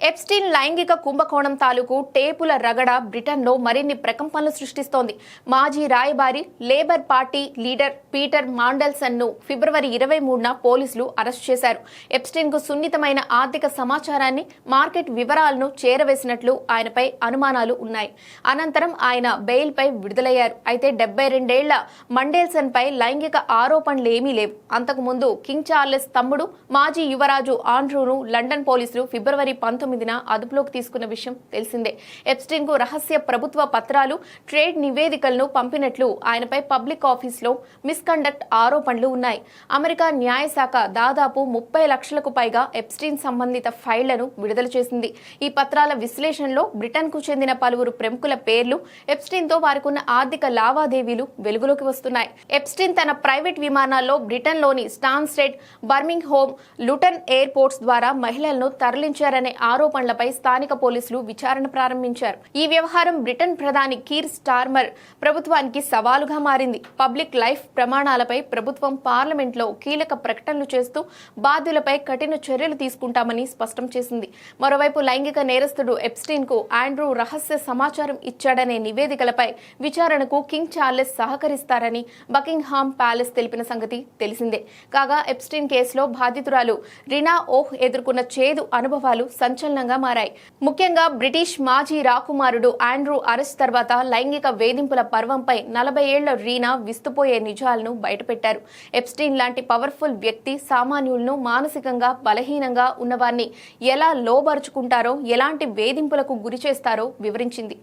Epstein లైంగిక కుంభకోణం తాలూకు టేపుల రగడ బ్రిటన్లో మరిన్ని ప్రకంపనలు సృష్టిస్తోంది. మాజీ రాయబారి లేబర్ పార్టీ లీడర్ పీటర్ మాండెల్సన్ను ఫిబ్రవరి 23న పోలీసులు అరెస్ట్ చేశారు. ఎప్స్టీన్కు సున్నితమైన ఆర్థిక సమాచారాన్ని, మార్కెట్ వివరాలను చేరవేసినట్లు ఆయనపై అనుమానాలు ఉన్నాయి. అనంతరం ఆయన బెయిల్పై విడుదలయ్యారు. అయితే 72 ఏళ్ల మండెల్సన్పై లైంగిక ఆరోపణలేమీ లేవు. అంతకుముందు కింగ్ చార్లెస్ తమ్ముడు మాజీ యువరాజు ఆండ్రూను లండన్ పోలీసులు ఫిబ్రవరి 19న అదుపులోకి తీసుకున్న విషయం తెలిసిందే. ఎప్స్టీన్ కు రహస్య ప్రభుత్వ పత్రాలు, ట్రేడ్ నివేదికలను పంపినట్లు ఆయనపై పబ్లిక్ ఆఫీస్లో మిస్కండక్ట్ ఆరోపణలు ఉన్నాయి. అమెరికా న్యాయశాఖ దాదాపు 30 లక్షలకు పైగా ఎప్స్టీన్ సంబంధిత ఫైళ్లను విడుదల చేసింది. ఈ పత్రాల విశ్లేషణలో బ్రిటన్ కు చెందిన పలువురు ప్రముఖుల పేర్లు, ఎప్స్టీన్ తో వారికున్న ఆర్థిక లావాదేవీలు వెలుగులోకి వస్తున్నాయి. ఎప్స్టీన్ తన ప్రైవేట్ విమానాల్లో బ్రిటన్లోని స్టాన్స్టెడ్, బర్మింగ్హామ్, లుటన్ ఎయిర్పోర్ట్స్ ద్వారా మహిళలను తరలించారనే ఆరోపణలపై స్థానిక పోలీసులు విచారణ ప్రారంభించారు. ఈ వ్యవహారం బ్రిటన్ ప్రధాని కీర్ స్టార్మర్ ప్రభుత్వానికి సవాలుగా మారింది. పబ్లిక్ లైఫ్ ప్రమాణాలపై ప్రభుత్వం పార్లమెంట్లో కీలక ప్రకటనలు చేస్తూ బాధ్యులపై కఠిన చర్యలు తీసుకుంటామని స్పష్టం చేసింది. మరోవైపు లైంగిక నేరస్తుడు ఎప్స్టీన్ కు ఆండ్రూ రహస్య సమాచారం ఇచ్చాడనే నివేదికలపై విచారణకు కింగ్ చార్లెస్ సహకరిస్తారని బకింగ్హామ్ ప్యాలెస్ తెలిపిన సంగతి తెలిసిందే. కాగా ఎప్స్టీన్ కేసులో బాధితురాలు రినా ఓహ్ ఎదుర్కొన్న చేదు అనుభవాలు సంచలనంగా మారాయి. ముఖ్యంగా బ్రిటిష్ మాజీ రాకుమారుడు ఆండ్రూ అరెస్ట్ తర్వాత లైంగిక వేధింపుల పర్వంపై 40 ఏళ్ల రీనా విస్తుపోయే నిజాలను బయటపెట్టారు. ఎప్స్టీన్ లాంటి పవర్ఫుల్ వ్యక్తి సామాన్యులను మానసికంగా బలహీనంగా ఉన్నవారిని ఎలా లోబరుచుకుంటారో, ఎలాంటి వేధింపులకు గురి చేస్తారో వివరించింది.